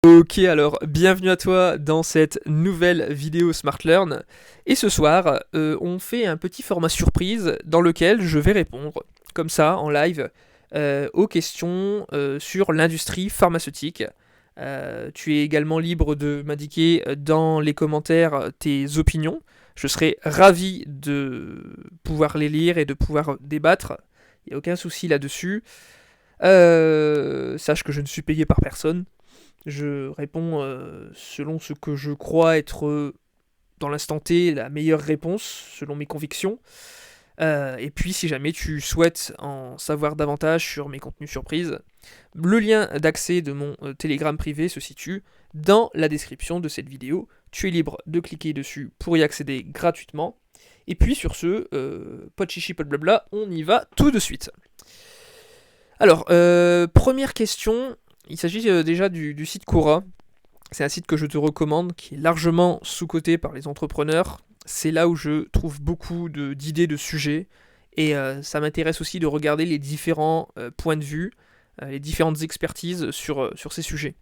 Ok, alors bienvenue à toi dans cette nouvelle vidéo Smart Learn. Et ce soir, on fait un petit format surprise dans lequel je vais répondre, comme ça, en live, aux questions sur l'industrie pharmaceutique. Tu es également libre de m'indiquer dans les commentaires tes opinions. Je serai ravi de pouvoir les lire et de pouvoir débattre. Il n'y a aucun souci là-dessus. Sache que je ne suis payé par personne. Je réponds selon ce que je crois être dans l'instant T la meilleure réponse, selon mes convictions. Et puis si jamais tu souhaites en savoir davantage sur mes contenus surprises, le lien d'accès de mon Telegram privé se situe dans la description de cette vidéo. Tu es libre de cliquer dessus pour y accéder gratuitement. Et puis sur ce, pas de chichi, pas de blabla, on y va tout de suite. Alors, première question, il s'agit déjà du site Quora. C'est un site que je te recommande, qui est largement sous-coté par les entrepreneurs. C'est là où je trouve beaucoup d'idées, de sujets. Et ça m'intéresse aussi de regarder les différents points de vue, les différentes expertises sur ces sujets.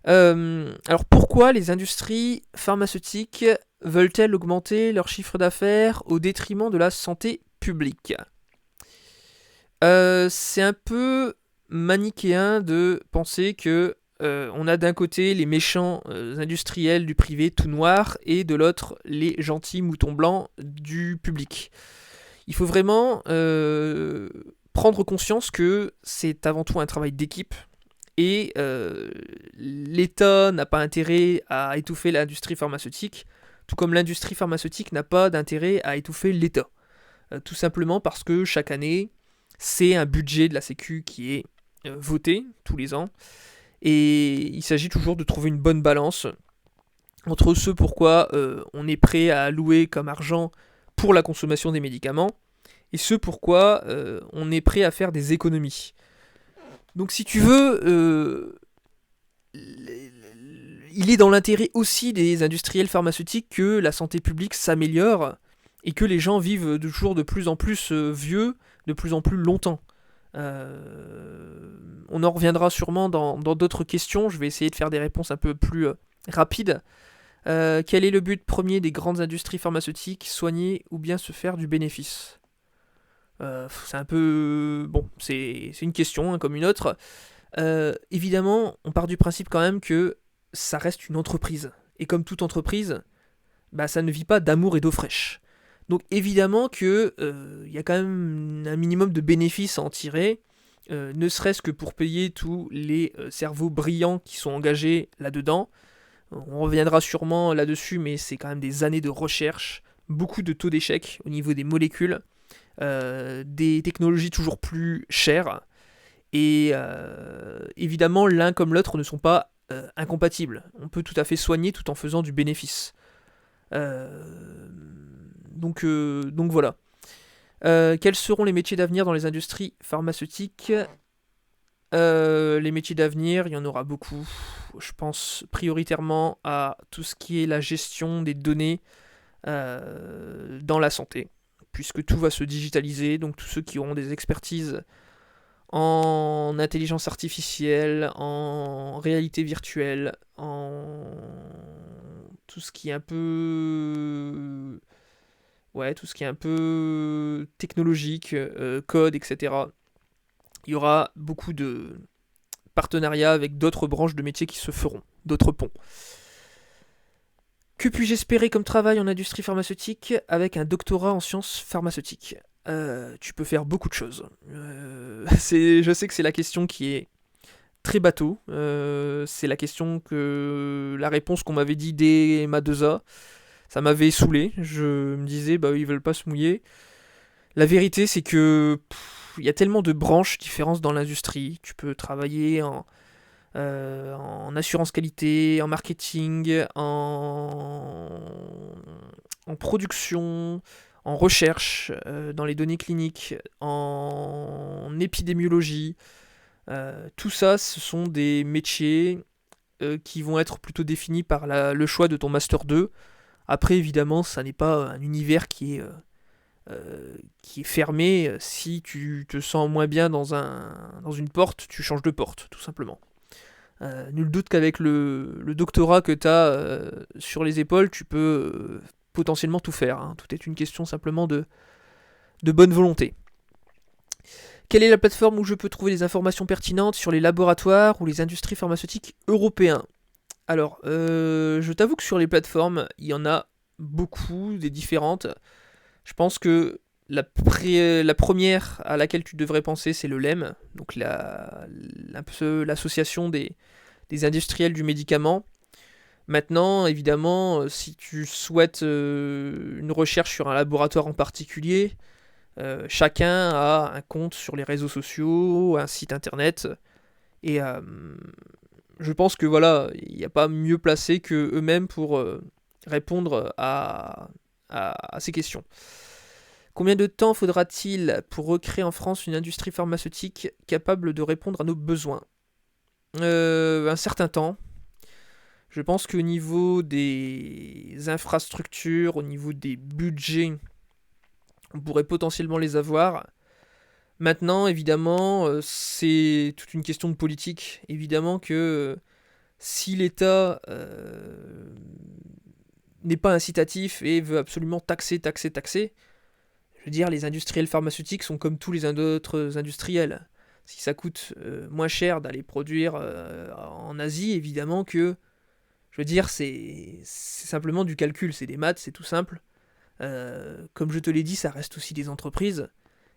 Alors pourquoi les industries pharmaceutiques veulent-elles augmenter leur chiffre d'affaires au détriment de la santé publique ? C'est un peu manichéen de penser que on a d'un côté les méchants industriels du privé tout noir et de l'autre les gentils moutons blancs du public. Il faut vraiment prendre conscience que c'est avant tout un travail d'équipe et l'État n'a pas intérêt à étouffer l'industrie pharmaceutique, tout comme l'industrie pharmaceutique n'a pas d'intérêt à étouffer l'État. Tout simplement parce que chaque année, c'est un budget de la Sécu qui est voté tous les ans. Et il s'agit toujours de trouver une bonne balance entre ce pourquoi on est prêt à allouer comme argent pour la consommation des médicaments et ce pourquoi on est prêt à faire des économies. Donc si tu veux, il est dans l'intérêt aussi des industriels pharmaceutiques que la santé publique s'améliore et que les gens vivent toujours de plus en plus vieux, de plus en plus longtemps. On en reviendra sûrement dans d'autres questions. Je vais essayer de faire des réponses un peu plus rapides. Quel est le but premier des grandes industries pharmaceutiques ? Soigner ou bien se faire du bénéfice ? C'est un peu... Bon, c'est une question comme une autre. Évidemment, on part du principe quand même que ça reste une entreprise. Et comme toute entreprise, bah, ça ne vit pas d'amour et d'eau fraîche. Donc évidemment que y a quand même un minimum de bénéfices à en tirer, ne serait-ce que pour payer tous les cerveaux brillants qui sont engagés là-dedans. On reviendra sûrement là-dessus, mais c'est quand même des années de recherche, beaucoup de taux d'échec au niveau des molécules, des technologies toujours plus chères, et évidemment l'un comme l'autre ne sont pas incompatibles. On peut tout à fait soigner tout en faisant du bénéfice. Donc voilà. Quels seront les métiers d'avenir dans les industries pharmaceutiques ? Les métiers d'avenir, il y en aura beaucoup. Je pense prioritairement à tout ce qui est la gestion des données dans la santé, puisque tout va se digitaliser, donc tous ceux qui auront des expertises en intelligence artificielle, en réalité virtuelle, en tout ce qui est un peu... Ouais, tout ce qui est un peu technologique, code, etc. Il y aura beaucoup de partenariats avec d'autres branches de métiers qui se feront, d'autres ponts. Que puis-je espérer comme travail en industrie pharmaceutique avec un doctorat en sciences pharmaceutiques ? Tu peux faire beaucoup de choses. Je sais que c'est la question qui est très bateau. C'est la réponse qu'on m'avait dit dès ma 2A. Ça m'avait saoulé. Je me disais, bah ils veulent pas se mouiller. La vérité, c'est que il y a tellement de branches différentes dans l'industrie. Tu peux travailler en assurance qualité, en marketing, en production, en recherche, dans les données cliniques, en épidémiologie. Tout ça, ce sont des métiers qui vont être plutôt définis par le choix de ton Master 2. Après, évidemment, ça n'est pas un univers qui est fermé. Si tu te sens moins bien dans une porte, tu changes de porte, tout simplement. Nul doute qu'avec le doctorat que tu as sur les épaules, tu peux potentiellement tout faire, hein. Tout est une question simplement de bonne volonté. Quelle est la plateforme où je peux trouver des informations pertinentes sur les laboratoires ou les industries pharmaceutiques européens? Alors, je t'avoue que sur les plateformes, il y en a beaucoup, des différentes. Je pense que la première à laquelle tu devrais penser, c'est le LEM, donc l'association des industriels du médicament. Maintenant, évidemment, si tu souhaites une recherche sur un laboratoire en particulier, chacun a un compte sur les réseaux sociaux, un site internet, et je pense que voilà, il n'y a pas mieux placé que eux-mêmes pour répondre à ces questions. Combien de temps faudra-t-il pour recréer en France une industrie pharmaceutique capable de répondre à nos besoins? Un certain temps. Je pense qu'au niveau des infrastructures, au niveau des budgets, on pourrait potentiellement les avoir. Maintenant, évidemment, c'est toute une question de politique. Évidemment que si l'État n'est pas incitatif et veut absolument taxer, je veux dire, les industriels pharmaceutiques sont comme tous les autres industriels. Si ça coûte moins cher d'aller produire en Asie, évidemment que, je veux dire, c'est simplement du calcul, c'est des maths, c'est tout simple. Comme je te l'ai dit, ça reste aussi des entreprises.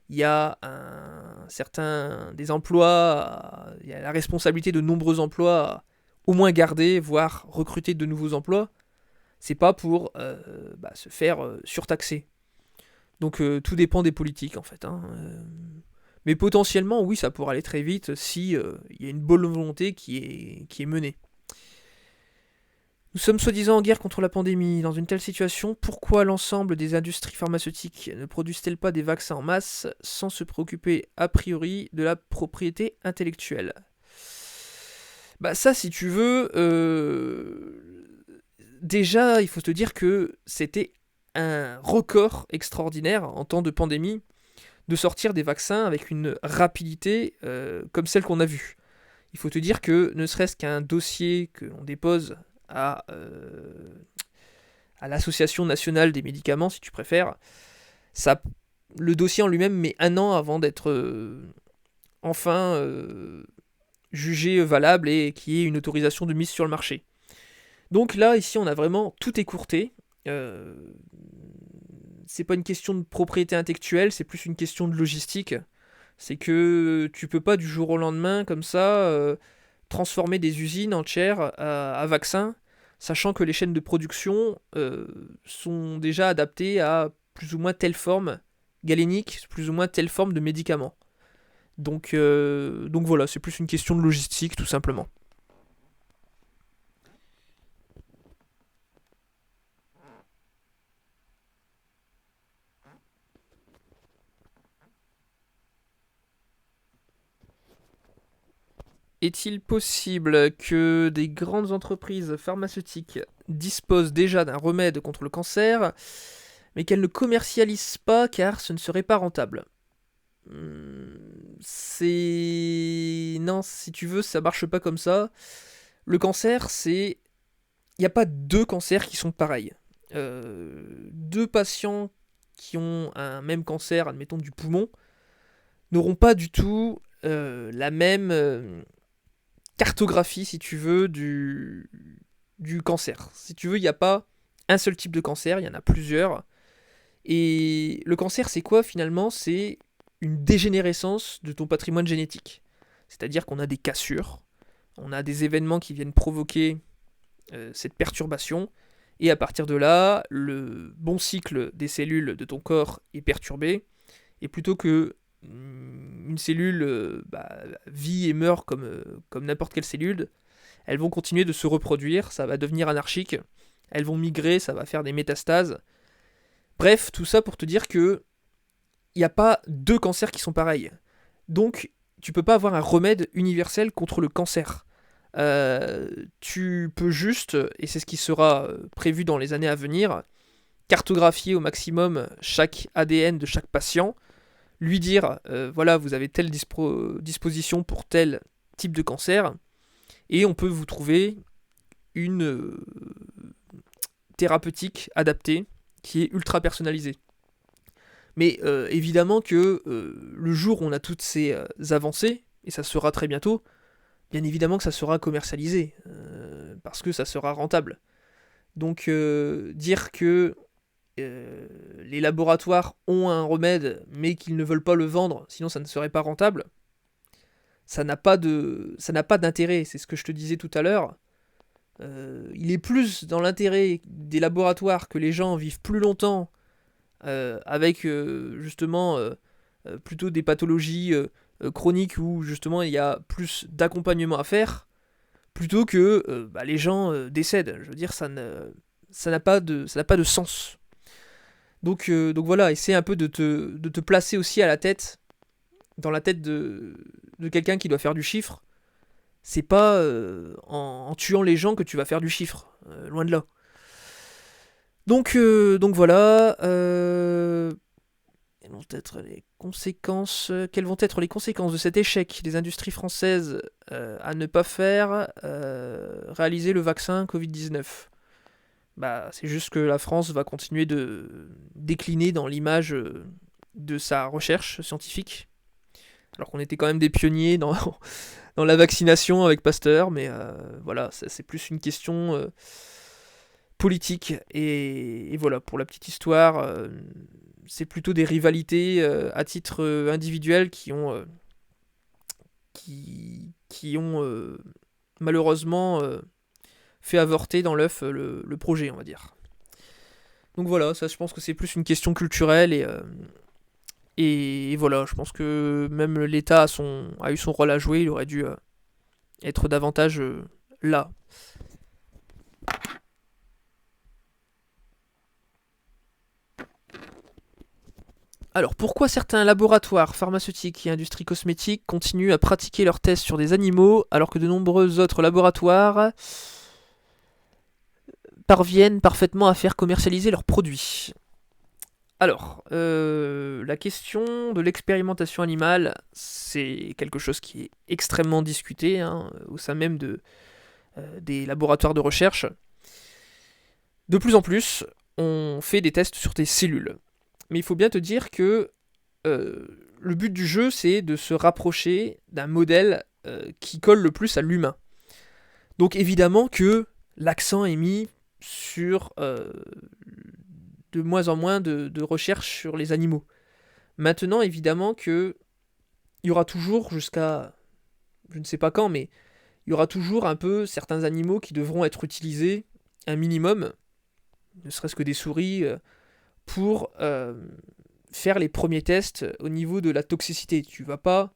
Il y a des emplois, il y a la responsabilité de nombreux emplois à au moins garder, voire recruter de nouveaux emplois. C'est pas pour se faire surtaxer. Donc tout dépend des politiques en fait, hein. Mais potentiellement, oui, ça pourrait aller très vite si il y a une bonne volonté qui est menée. Nous sommes soi-disant en guerre contre la pandémie. Dans une telle situation, pourquoi l'ensemble des industries pharmaceutiques ne produisent-elles pas des vaccins en masse sans se préoccuper a priori de la propriété intellectuelle? Bah ça, si tu veux, déjà, il faut te dire que c'était un record extraordinaire en temps de pandémie de sortir des vaccins avec une rapidité comme celle qu'on a vue. Il faut te dire que ne serait-ce qu'un dossier que l'on dépose à l'Association nationale des médicaments, si tu préfères, le dossier en lui-même met 1 an avant d'être enfin jugé valable et qu'il y ait une autorisation de mise sur le marché. Donc là, ici, on a vraiment tout écourté. C'est pas une question de propriété intellectuelle, c'est plus une question de logistique. C'est que tu peux pas du jour au lendemain, comme ça, transformer des usines entières à vaccins, sachant que les chaînes de production sont déjà adaptées à plus ou moins telle forme galénique, plus ou moins telle forme de médicament. Donc voilà, c'est plus une question de logistique, tout simplement. Est-il possible que des grandes entreprises pharmaceutiques disposent déjà d'un remède contre le cancer, mais qu'elles ne commercialisent pas car ce ne serait pas rentable? C'est... Non, si tu veux, ça marche pas comme ça. Le cancer, c'est... Il n'y a pas deux cancers qui sont pareils. Deux patients qui ont un même cancer, admettons du poumon, n'auront pas du tout la même cartographie, si tu veux, du cancer. Si tu veux, il n'y a pas un seul type de cancer, il y en a plusieurs. Et le cancer, c'est quoi finalement? C'est une dégénérescence de ton patrimoine génétique. C'est-à-dire qu'on a des cassures, on a des événements qui viennent provoquer cette perturbation, et à partir de là, le bon cycle des cellules de ton corps est perturbé, et plutôt que une cellule vit et meurt comme n'importe quelle cellule, elles vont continuer de se reproduire, ça va devenir anarchique, elles vont migrer, ça va faire des métastases. Bref, tout ça pour te dire que il n'y a pas deux cancers qui sont pareils. Donc, tu peux pas avoir un remède universel contre le cancer. Tu peux juste, et c'est ce qui sera prévu dans les années à venir, cartographier au maximum chaque ADN de chaque patient, lui dire, voilà, vous avez telle disposition pour tel type de cancer, et on peut vous trouver une thérapeutique adaptée qui est ultra personnalisée. Mais évidemment que le jour où on a toutes ces avancées, et ça sera très bientôt, bien évidemment que ça sera commercialisé, parce que ça sera rentable. Donc dire que les laboratoires ont un remède, mais qu'ils ne veulent pas le vendre, sinon ça ne serait pas rentable, ça n'a pas d'intérêt, c'est ce que je te disais tout à l'heure. Il est plus dans l'intérêt des laboratoires que les gens vivent plus longtemps avec justement plutôt des pathologies chroniques où justement il y a plus d'accompagnement à faire, plutôt que les gens décèdent. Je veux dire, ça n'a pas de sens. Donc voilà, essaie un peu de te placer aussi à la tête, dans la tête de quelqu'un qui doit faire du chiffre. C'est pas en tuant les gens que tu vas faire du chiffre, loin de là. Donc voilà. Quelles vont être les conséquences de cet échec des industries françaises à ne pas faire réaliser le vaccin Covid-19? Bah, c'est juste que la France va continuer de décliner dans l'image de sa recherche scientifique, alors qu'on était quand même des pionniers dans la vaccination avec Pasteur, mais voilà, c'est plus une question politique. Et voilà, pour la petite histoire, c'est plutôt des rivalités à titre individuel qui ont malheureusement fait avorter dans l'œuf le projet, on va dire. Donc voilà, ça je pense que c'est plus une question culturelle et voilà, je pense que même l'État a eu son rôle à jouer, il aurait dû être davantage là. Alors, pourquoi certains laboratoires pharmaceutiques et industries cosmétiques continuent à pratiquer leurs tests sur des animaux alors que de nombreux autres laboratoires parviennent parfaitement à faire commercialiser leurs produits? Alors, la question de l'expérimentation animale, c'est quelque chose qui est extrêmement discuté au sein même des laboratoires de recherche. De plus en plus, on fait des tests sur des cellules. Mais il faut bien te dire que le but du jeu, c'est de se rapprocher d'un modèle qui colle le plus à l'humain. Donc évidemment que l'accent est mis sur de moins en moins de recherches sur les animaux. Maintenant, évidemment que il y aura toujours, jusqu'à je ne sais pas quand, mais il y aura toujours un peu certains animaux qui devront être utilisés un minimum, ne serait-ce que des souris, pour faire les premiers tests au niveau de la toxicité. Tu vas pas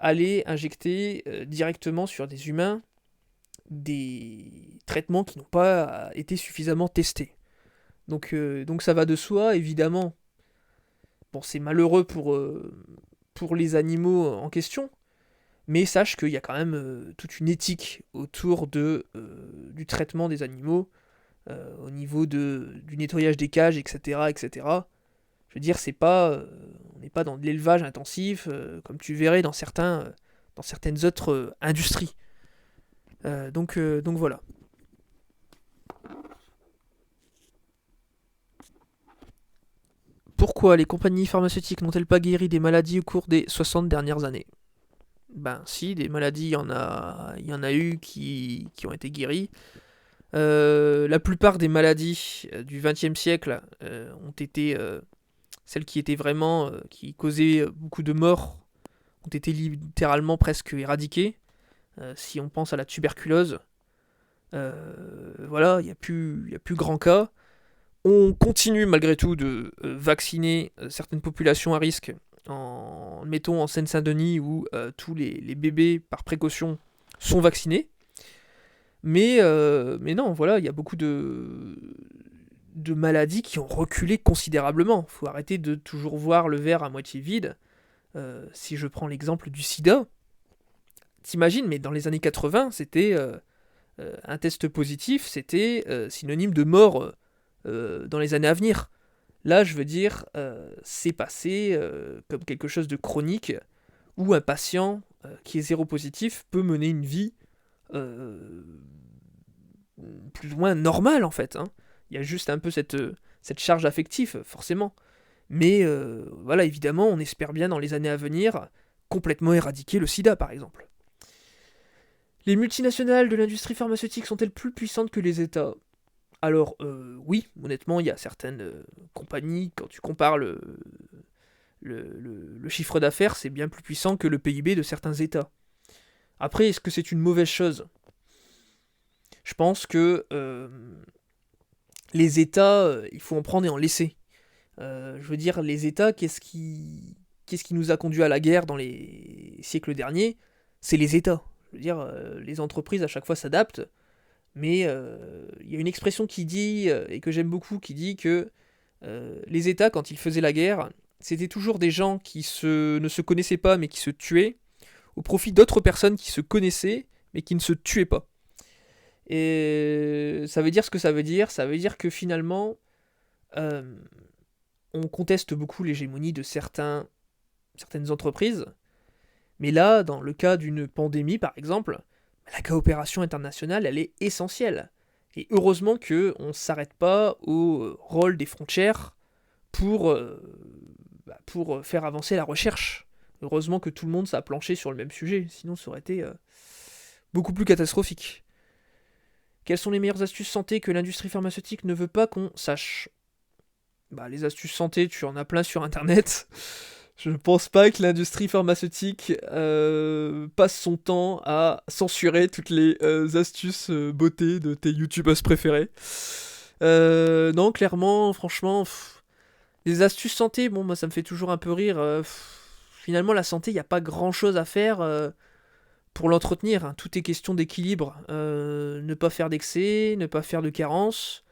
aller injecter directement sur des humains des traitements qui n'ont pas été suffisamment testés. Donc ça va de soi, évidemment. Bon, c'est malheureux pour les animaux en question, mais sache qu'il y a quand même toute une éthique autour du traitement des animaux, au niveau du nettoyage des cages, etc., etc. Je veux dire, on n'est pas dans de l'élevage intensif, comme tu verrais dans certaines autres industries. Donc voilà. Pourquoi les compagnies pharmaceutiques n'ont-elles pas guéri des maladies au cours des 60 dernières années? Ben si, des maladies, il y en a eu qui ont été guéries. La plupart des maladies du XXe siècle ont été celles qui étaient vraiment qui causaient beaucoup de morts ont été littéralement presque éradiquées. Si on pense à la tuberculose, voilà, il y a plus grand cas. On continue malgré tout de vacciner certaines populations à risque mettons en Seine-Saint-Denis où tous les bébés par précaution sont vaccinés. Mais non, voilà, il y a beaucoup de maladies qui ont reculé considérablement. Il faut arrêter de toujours voir le verre à moitié vide. Si je prends l'exemple du sida, t'imagines, mais dans les années 80, c'était un test positif, c'était synonyme de mort dans les années à venir. Là, je veux dire, c'est passé comme quelque chose de chronique où un patient qui est zéro positif peut mener une vie euh, plus ou moins normales en fait, hein. Il y a juste un peu cette charge affective, forcément. Mais voilà, évidemment, on espère bien dans les années à venir complètement éradiquer le sida, par exemple. Les multinationales de l'industrie pharmaceutique sont-elles plus puissantes que les États? Alors, oui, honnêtement, il y a certaines compagnies, quand tu compares le chiffre d'affaires, c'est bien plus puissant que le PIB de certains États. Après, est-ce que c'est une mauvaise chose? Je pense que les États, il faut en prendre et en laisser. Je veux dire, les États, qu'est-ce qui nous a conduit à la guerre dans les siècles derniers? C'est les États. Je veux dire, les entreprises à chaque fois s'adaptent, mais il y a une expression qui dit, et que j'aime beaucoup, qui dit que les États, quand ils faisaient la guerre, c'était toujours des gens qui ne se connaissaient pas mais qui se tuaient, au profit d'autres personnes qui se connaissaient mais qui ne se tuaient pas. Et ça veut dire ce que ça veut dire. Ça veut dire que finalement, euh, on conteste beaucoup l'hégémonie de certaines entreprises, mais là, dans le cas d'une pandémie par exemple, la coopération internationale, elle est essentielle. Et heureusement qu'on ne s'arrête pas au rôle des frontières pour, pour faire avancer la recherche. Heureusement que tout le monde s'est planché sur le même sujet, sinon ça aurait été beaucoup plus catastrophique. Quelles sont les meilleures astuces santé que l'industrie pharmaceutique ne veut pas qu'on sache? Bah, les astuces santé, tu en as plein sur internet. Je ne pense pas que l'industrie pharmaceutique passe son temps à censurer toutes les astuces beauté de tes youtubeuses préférées. Non, clairement, franchement, les astuces santé, bon, moi ça me fait toujours un peu rire. Finalement, la santé, il n'y a pas grand chose à faire pour l'entretenir, hein. Tout est question d'équilibre. Ne pas faire d'excès, ne pas faire de carence.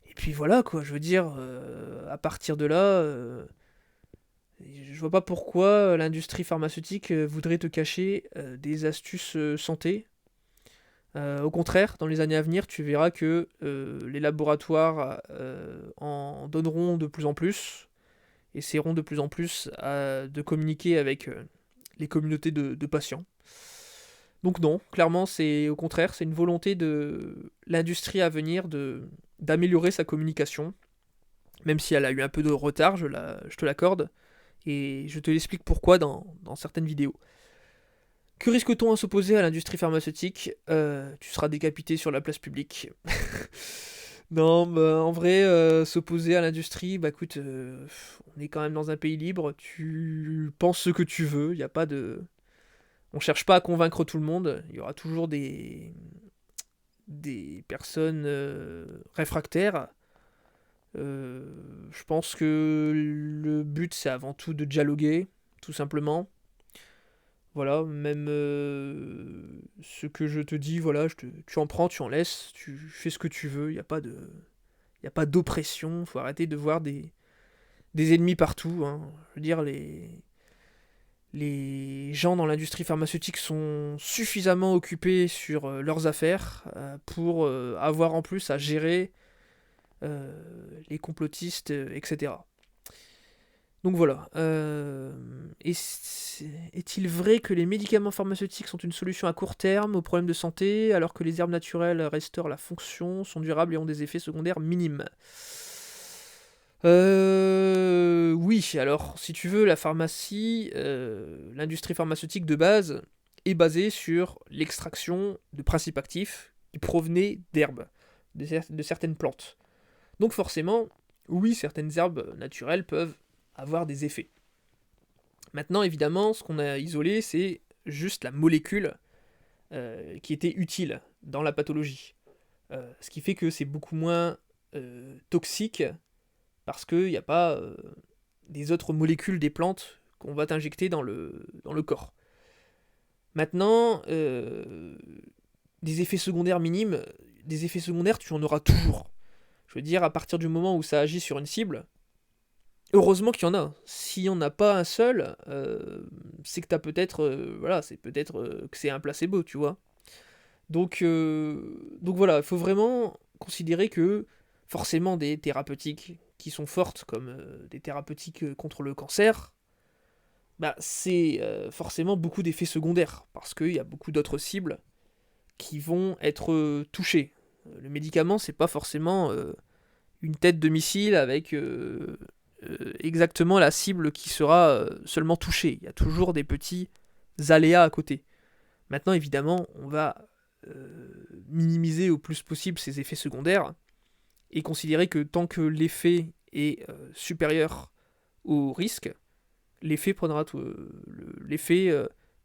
Et puis voilà, quoi, je veux dire, à partir de là, je vois pas pourquoi l'industrie pharmaceutique voudrait te cacher des astuces santé. Au contraire, dans les années à venir, tu verras que les laboratoires en donneront de plus en plus, essaieront de plus en plus de communiquer avec les communautés de patients. Donc non, clairement, c'est au contraire, c'est une volonté de l'industrie à venir d'améliorer sa communication, même si elle a eu un peu de retard, je te l'accorde, et je te l'explique pourquoi dans certaines vidéos. Que risque-t-on à s'opposer à l'industrie pharmaceutique? Tu seras décapité sur la place publique. Non, bah, en vrai, s'opposer à l'industrie, bah écoute, on est quand même dans un pays libre, tu penses ce que tu veux, il n'y a pas de... On cherche pas à convaincre tout le monde, il y aura toujours des personnes réfractaires. Je pense que le but c'est avant tout de dialoguer, tout simplement. Voilà, même ce que je te dis, voilà, tu en prends, tu en laisses, tu fais ce que tu veux, il n'y a pas de, y a pas d'oppression, faut arrêter de voir des ennemis partout, hein. Je veux dire, les gens dans l'industrie pharmaceutique sont suffisamment occupés sur leurs affaires pour avoir en plus à gérer les complotistes, etc. Donc voilà. Est-il vrai que les médicaments pharmaceutiques sont une solution à court terme aux problèmes de santé, alors que les herbes naturelles restaurent la fonction, sont durables et ont des effets secondaires minimes? Oui, alors si tu veux, la pharmacie, l'industrie pharmaceutique de base est basée sur l'extraction de principes actifs qui provenaient d'herbes, de certaines plantes. Donc forcément, oui, certaines herbes naturelles peuvent avoir des effets. Maintenant, évidemment, ce qu'on a isolé, c'est juste la molécule qui était utile dans la pathologie. Ce qui fait que c'est beaucoup moins toxique parce qu'il n'y a pas des autres molécules des plantes qu'on va t'injecter dans le corps. Maintenant, des effets secondaires minimes, des effets secondaires, tu en auras toujours. Je veux dire, à partir du moment où ça agit sur une cible, heureusement qu'il y en a. S'il n'y en a pas un seul, c'est que t'as peut-être, voilà, c'est peut-être que c'est un placebo, tu vois. Donc voilà, il faut vraiment considérer que forcément des thérapeutiques qui sont fortes, comme des thérapeutiques contre le cancer, bah c'est forcément beaucoup d'effets secondaires, parce qu'il y a beaucoup d'autres cibles qui vont être touchés. Le médicament, c'est pas forcément une tête de missile avec exactement la cible qui sera seulement touchée. Il y a toujours des petits aléas à côté. Maintenant, évidemment, on va minimiser au plus possible ces effets secondaires et considérer que tant que l'effet est supérieur au risque, l'effet prendra l'effet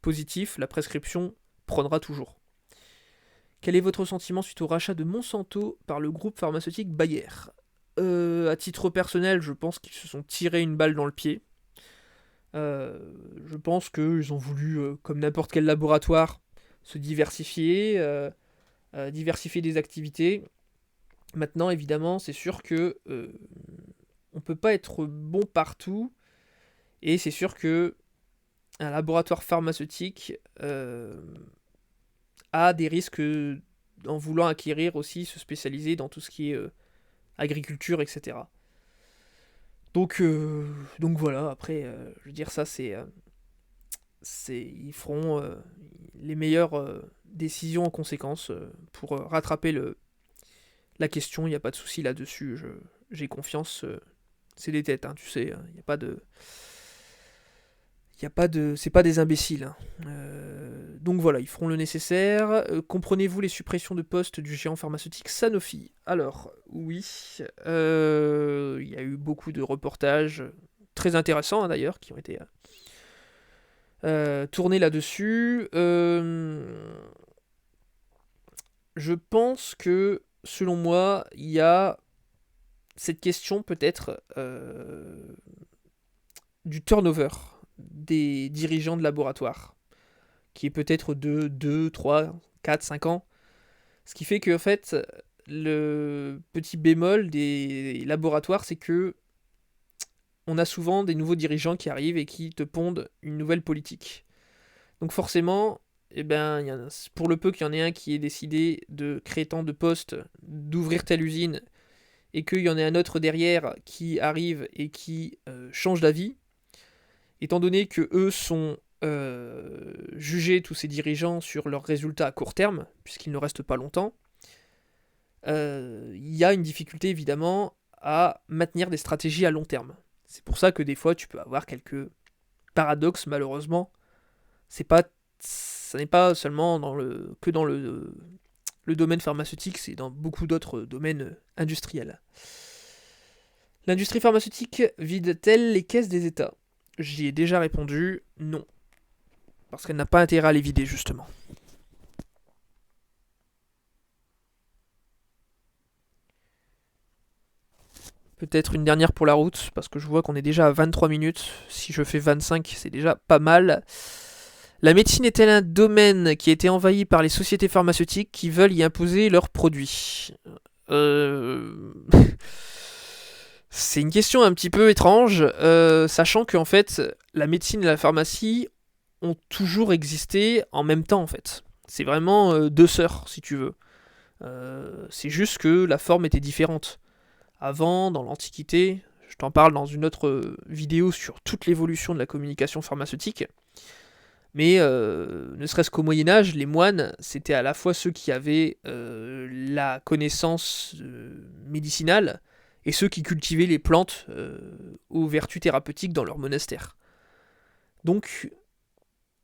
positif, la prescription prendra toujours. Quel est votre sentiment suite au rachat de Monsanto par le groupe pharmaceutique Bayer? À titre personnel, je pense qu'ils se sont tirés une balle dans le pied. Je pense qu'ils ont voulu, comme n'importe quel laboratoire, se diversifier, diversifier des activités. Maintenant, évidemment, c'est sûr que on peut pas être bon partout, et c'est sûr que un laboratoire pharmaceutique a des risques en voulant acquérir aussi, se spécialiser dans tout ce qui est agriculture, etc. Donc voilà, après, je veux dire, ça ils feront les meilleures décisions en conséquence pour rattraper la question, il n'y a pas de souci là-dessus, j'ai confiance, c'est des têtes, hein, tu sais, il n'y a pas de... c'est pas des imbéciles, hein. Donc voilà, ils feront le nécessaire. Comprenez-vous les suppressions de postes du géant pharmaceutique Sanofi? Alors, oui, il y a eu beaucoup de reportages, très intéressants hein, d'ailleurs, qui ont été tournés là-dessus. Je pense que, selon moi, il y a cette question peut-être du turnover des dirigeants de laboratoire, qui est peut-être de 2, 3, 4, 5 ans. Ce qui fait que, en fait, le petit bémol des laboratoires, c'est que on a souvent des nouveaux dirigeants qui arrivent et qui te pondent une nouvelle politique. Donc forcément, eh ben, pour le peu qu'il y en ait un qui ait décidé de créer tant de postes, d'ouvrir telle usine, et qu'il y en ait un autre derrière qui arrive et qui change d'avis, étant donné que eux sont jugés, tous ces dirigeants, sur leurs résultats à court terme, puisqu'il ne reste pas longtemps, il y a une difficulté évidemment à maintenir des stratégies à long terme. C'est pour ça que des fois tu peux avoir quelques paradoxes, malheureusement. Ça n'est pas seulement que dans le domaine pharmaceutique, c'est dans beaucoup d'autres domaines industriels. L'industrie pharmaceutique vide-t-elle les caisses des États? J'y ai déjà répondu, non. Parce qu'elle n'a pas intérêt à les vider, justement. Peut-être une dernière pour la route, parce que je vois qu'on est déjà à 23 minutes. Si je fais 25, c'est déjà pas mal. La médecine est-elle un domaine qui a été envahi par les sociétés pharmaceutiques qui veulent y imposer leurs produits? C'est une question un petit peu étrange, sachant qu'en fait, la médecine et la pharmacie ont toujours existé en même temps, en fait. C'est vraiment deux sœurs, si tu veux. C'est juste que la forme était différente. Avant, dans l'Antiquité, je t'en parle dans une autre vidéo sur toute l'évolution de la communication pharmaceutique, mais ne serait-ce qu'au Moyen-Âge, les moines, c'était à la fois ceux qui avaient la connaissance médicinale et ceux qui cultivaient les plantes aux vertus thérapeutiques dans leur monastère. Donc,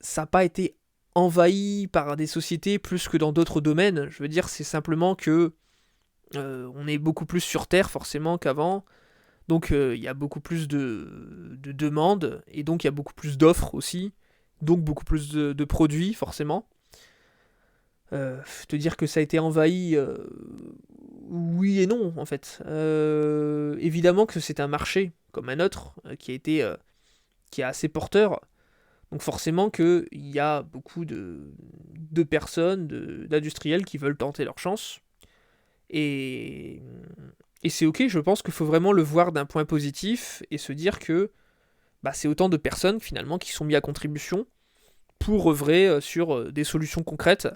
ça n'a pas été envahi par des sociétés plus que dans d'autres domaines. Je veux dire, c'est simplement que on est beaucoup plus sur Terre forcément qu'avant. Donc il y a beaucoup plus de demandes, et donc il y a beaucoup plus d'offres aussi, donc beaucoup plus de produits forcément. Te dire que ça a été envahi, oui et non en fait. Évidemment que c'est un marché comme un autre qui est assez porteur. Donc forcément qu'il y a beaucoup de personnes, d'industriels qui veulent tenter leur chance. Et, et c'est ok, je pense qu'il faut vraiment le voir d'un point positif et se dire que bah, c'est autant de personnes finalement qui sont mis à contribution pour œuvrer sur des solutions concrètes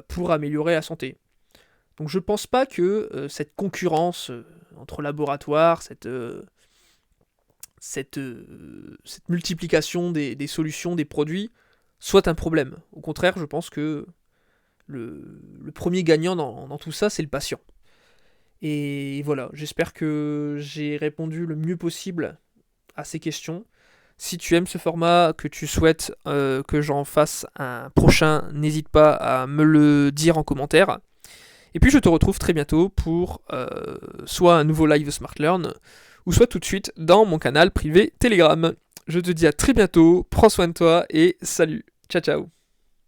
pour améliorer la santé. Donc je pense pas que cette concurrence entre laboratoires, cette multiplication des solutions, des produits, soit un problème. Au contraire, je pense que le premier gagnant dans tout ça, c'est le patient. Et voilà, j'espère que j'ai répondu le mieux possible à ces questions. Si tu aimes ce format, que tu souhaites que j'en fasse un prochain, n'hésite pas à me le dire en commentaire. Et puis je te retrouve très bientôt pour soit un nouveau live Smart Learn, ou soit tout de suite dans mon canal privé Telegram. Je te dis à très bientôt, prends soin de toi et salut, ciao ciao.